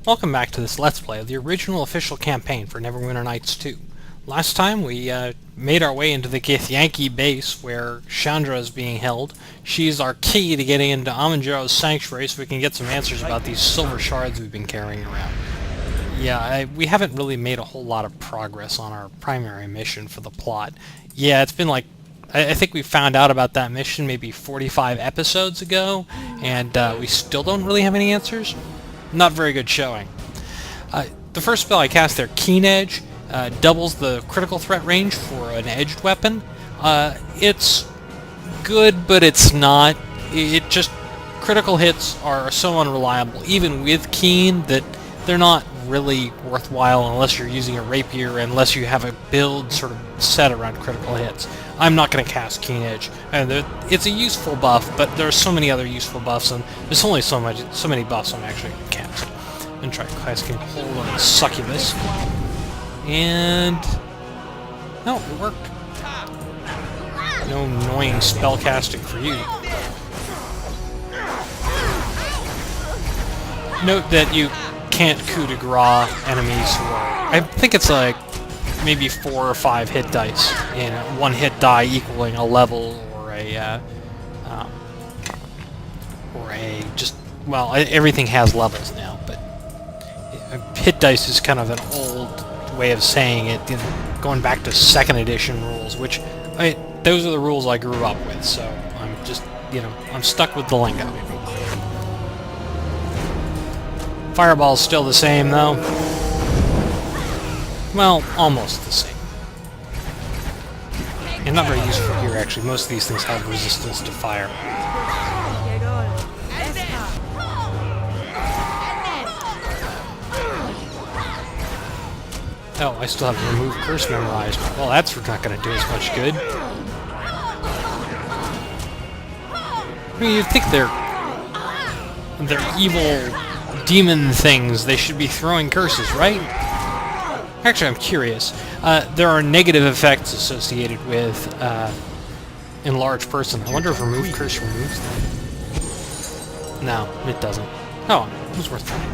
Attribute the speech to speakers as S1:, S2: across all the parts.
S1: Welcome back to this Let's Play of the original official campaign for Neverwinter Nights 2. Last time we made our way into the Githyanki base where Chandra is being held. She's our key to getting into Amanjaro's sanctuary so we can get some answers about these silver shards we've been carrying around. Yeah, we haven't really made a whole lot of progress on our primary mission for the plot. Yeah, it's been like, I think we found out about that mission maybe 45 episodes ago, and we still don't really have any answers. Not very good showing. The first spell I cast there, Keen Edge, doubles the critical threat range for an edged weapon. It's good, but it's not. It just, critical hits are so unreliable, even with Keen, that they're not really worthwhile unless you're using a rapier, unless you have a build sort of set around critical hits. I'm not going to cast Keen Edge. It's a useful buff, but there are so many other useful buffs, and there's only so many buffs I'm actually going to cast. I'm going to try casting Hold on Succubus. And... no, it worked. No annoying spell casting for you. Note that you can't coup de grace enemies who are... I think it's like maybe 4 or 5 hit dice, and one hit die equaling a level or a just, well, everything has levels now, but hit dice is kind of an old way of saying it, you know, going back to 2nd edition rules, which those are the rules I grew up with, so I'm just, you know, I'm stuck with the lingo. Fireball's still the same, though. Well, almost the same. And not very useful here, actually. Most of these things have resistance to fire. Oh, I still have Remove Curse memorized. Well, that's not going to do us much good. I mean, you'd think they're evil demon things. They should be throwing curses, right? Actually, I'm curious. There are negative effects associated with Enlarged Person. I wonder if Remove Curse removes them. No, it doesn't. Oh, it was worth trying.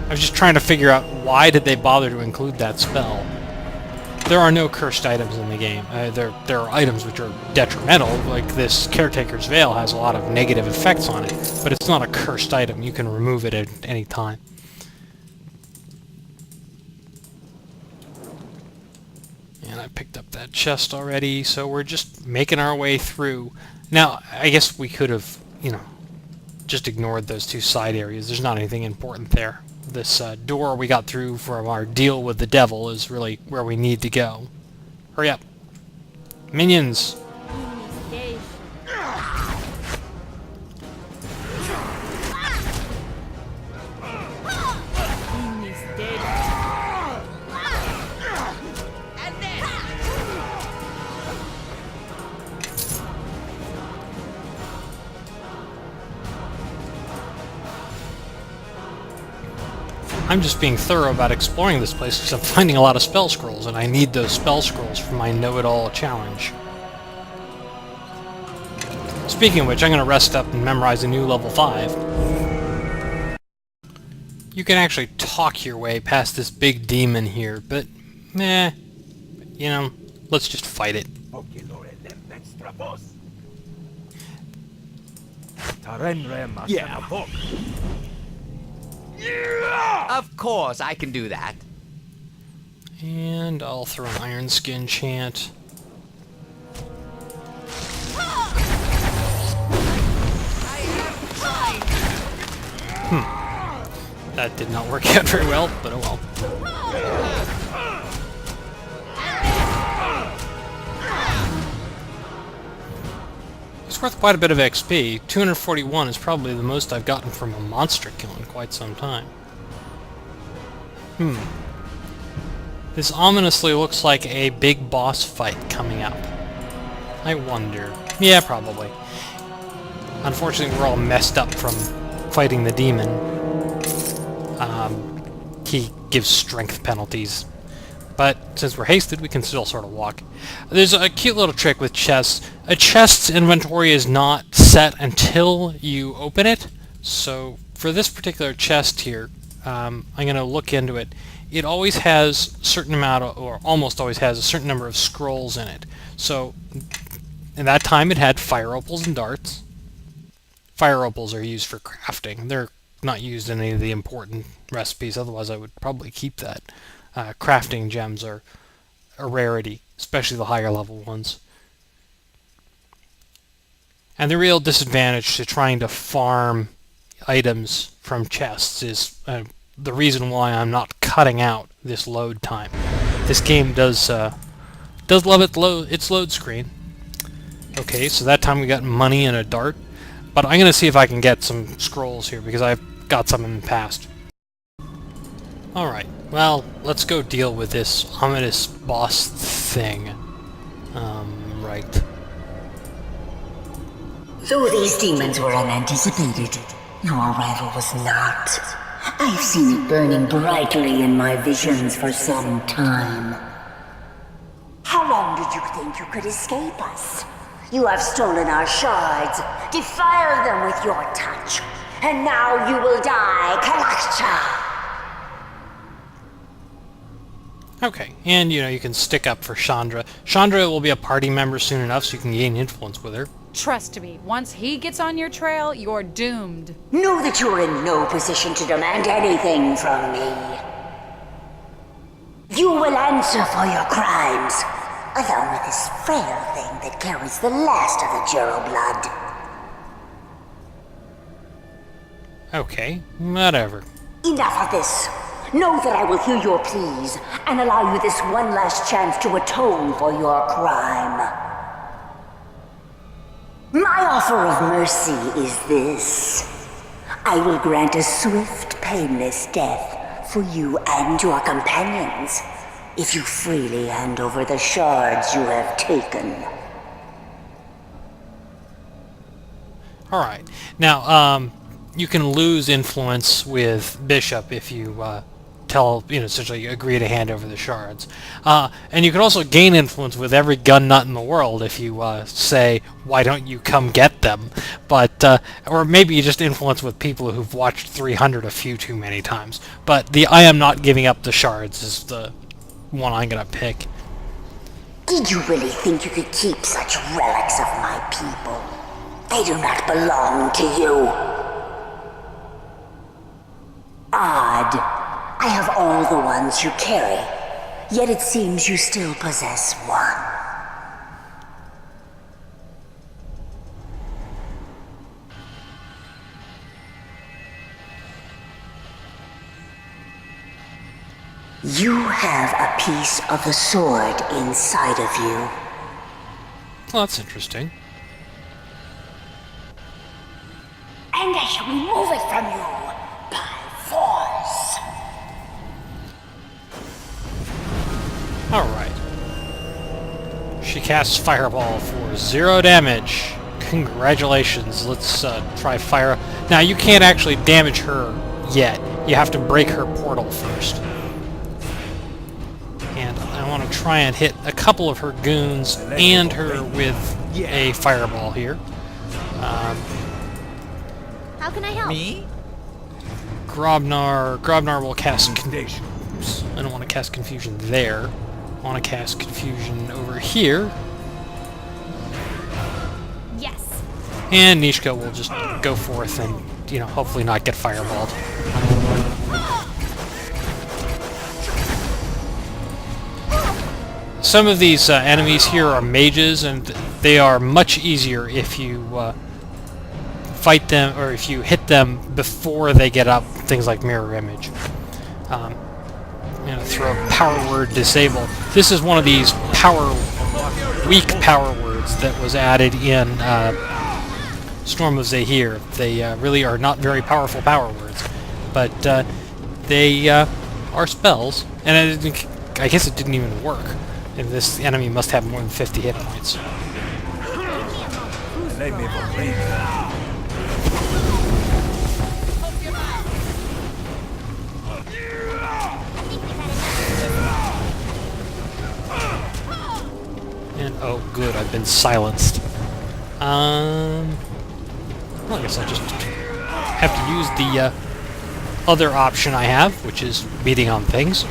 S1: I was just trying to figure out why did they bother to include that spell. There are no cursed items in the game. There are items which are detrimental, like this Caretaker's Veil has a lot of negative effects on it, but it's not a cursed item. You can remove it at any time. And I picked up that chest already, so we're just making our way through. Now, I guess we could have, you know, just ignored those 2 side areas. There's not anything important there. This door we got through from our deal with the devil is really where we need to go. Hurry up. Minions! I'm just being thorough about exploring this place because I'm finding a lot of spell scrolls, and I need those spell scrolls for my know-it-all challenge. Speaking of which, I'm going to rest up and memorize a new level 5. You can actually talk your way past this big demon here, but, meh, you know, let's just fight it.
S2: Yeah. Of course, I can do that.
S1: And I'll throw an Iron Skin chant. That did not work out very well, but oh well. It's worth quite a bit of XP. 241 is probably the most I've gotten from a monster kill in quite some time. This ominously looks like a big boss fight coming up. I wonder. Yeah, probably. Unfortunately, we're all messed up from fighting the demon. He gives strength penalties. But since we're hasted, we can still sort of walk. There's a cute little trick with chests. A chest's inventory is not set until you open it. So for this particular chest here, I'm going to look into it. It always has a certain amount of, or almost always has a certain number of scrolls in it. So, in that time it had fire opals and darts. Fire opals are used for crafting. They're not used in any of the important recipes, otherwise I would probably keep that. Crafting gems are a rarity, especially the higher level ones. And the real disadvantage to trying to farm items from chests is the reason why I'm not cutting out this load time. This game does love its load screen. Okay, so that time we got money and a dart, but I'm gonna see if I can get some scrolls here because I've got some in the past. Alright, well, let's go deal with this ominous boss thing. Right.
S3: Though these demons were unanticipated, your arrival was not. I've seen it burning brightly in my visions for some time. How long did you think you could escape us? You have stolen our shards, defiled them with your touch, and now you will die, Kalakcha!
S1: Okay, and you can stick up for Chandra. Chandra will be a party member soon enough, so you can gain influence with her.
S4: Trust me, once he gets on your trail, you're doomed.
S3: Know that you're in no position to demand anything from me. You will answer for your crimes, along with this frail thing that carries the last of the Jero blood.
S1: Okay, whatever.
S3: Enough of this. Know that I will hear your pleas and allow you this one last chance to atone for your crime. My offer of mercy is this. I will grant a swift, painless death for you and your companions if you freely hand over the shards you have taken.
S1: Alright, now, you can lose influence with Bishop if you, essentially agree to hand over the shards. And you can also gain influence with every gun nut in the world if you say, why don't you come get them? But, or maybe you just influence with people who've watched 300 a few too many times. But the I am not giving up the shards is the one I'm gonna pick.
S3: Did you really think you could keep such relics of my people? They do not belong to you. Odd. I have all the ones you carry, yet it seems you still possess one. You have a piece of the sword inside of you.
S1: Well, that's interesting.
S3: And I shall remove it from you by force.
S1: Alright. She casts Fireball for 0 damage. Congratulations. Let's try fire. Now, you can't actually damage her yet. You have to break her portal first. And I want to try and hit a couple of her goons and her with a Fireball here.
S5: How can I help?
S2: Me?
S1: Grobnar will cast Confusion. Oops, I don't want to cast Confusion there. I want to cast Confusion over here.
S5: Yes.
S1: And Nishka will just go forth and, hopefully not get fireballed. Some of these enemies here are mages, and they are much easier if you fight them, or if you hit them before they get up, things like Mirror Image. Throw Power Word Disable. This is one of these weak power words that was added in Storm of Zahir. They really are not very powerful power words, but they are spells, and I guess it didn't even work. And this enemy must have more than 50 hit points. And oh good, I've been silenced. Well, I guess I just have to use other option I have, which is beating on things,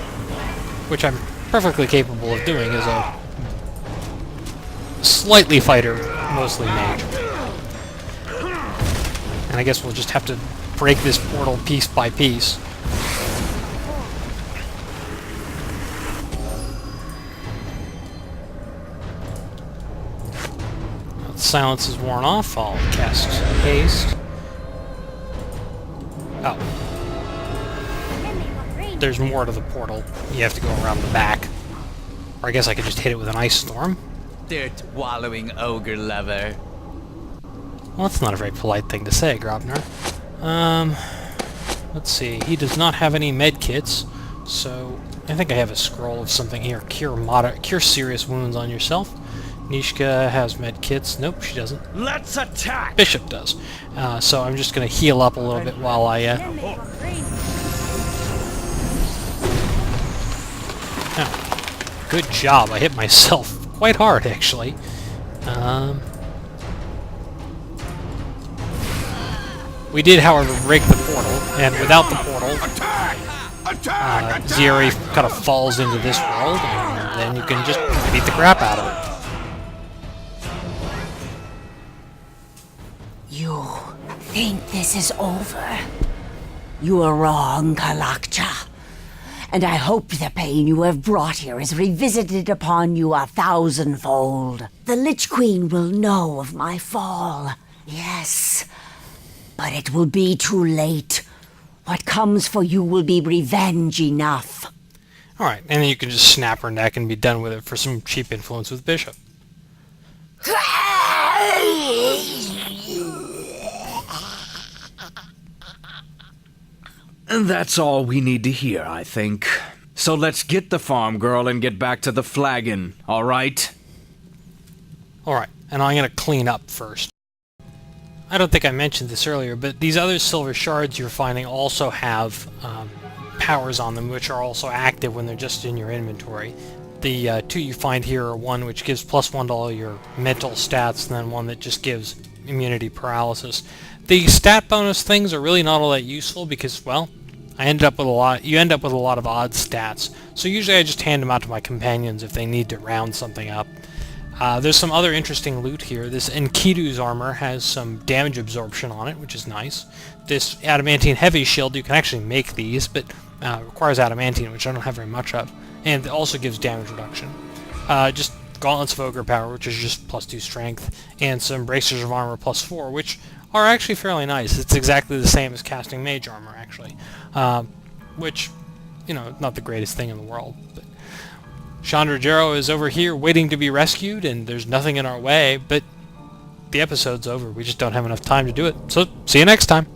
S1: which I'm perfectly capable of doing as a slightly fighter, mostly mage. And I guess we'll just have to break this portal piece by piece. Now the silence is worn off, I'll cast haste. Oh. There's more to the portal. You have to go around the back. Or I guess I could just hit it with an ice storm.
S2: Dirt-wallowing ogre lover.
S1: Well, that's not a very polite thing to say, Grobner. Let's see. He does not have any med kits, so I think I have a scroll of something here. Cure serious wounds on yourself. Nishka has med kits. Nope, she doesn't.
S6: Let's attack!
S1: Bishop does. So I'm just going to heal up a little bit while I... Oh, good job. I hit myself quite hard, actually. We did, however, break the portal, and without the portal, Ziri kind of falls into this world, and then you can just beat the crap out of it.
S3: You think this is over? You are wrong, Kalakcha. And I hope the pain you have brought here is revisited upon you 1,000-fold. The Lich Queen will know of my fall, yes. But it will be too late. What comes for you will be revenge enough.
S1: Alright, and then you can just snap her neck and be done with it for some cheap influence with Bishop.
S6: And that's all we need to hear, I think. So let's get the farm girl and get back to the flagon, alright?
S1: Alright, and I'm going to clean up first. I don't think I mentioned this earlier, but these other silver shards you're finding also have powers on them, which are also active when they're just in your inventory. The two you find here are one which gives +1 to all your mental stats, and then one that just gives immunity paralysis. The stat bonus things are really not all that useful because, well, you end up with a lot of odd stats. So usually I just hand them out to my companions if they need to round something up. There's some other interesting loot here. This Enkidu's armor has some damage absorption on it, which is nice. This adamantine heavy shield, you can actually make these, but requires adamantine, which I don't have very much of. And it also gives damage reduction. Just gauntlets of ogre power, which is just +2 strength, and some bracers of armor +4, which are actually fairly nice. It's exactly the same as casting mage armor, actually. Which, you know, not the greatest thing in the world. But Chandra Jarrow is over here waiting to be rescued, and there's nothing in our way, but the episode's over. We just don't have enough time to do it. So, see you next time.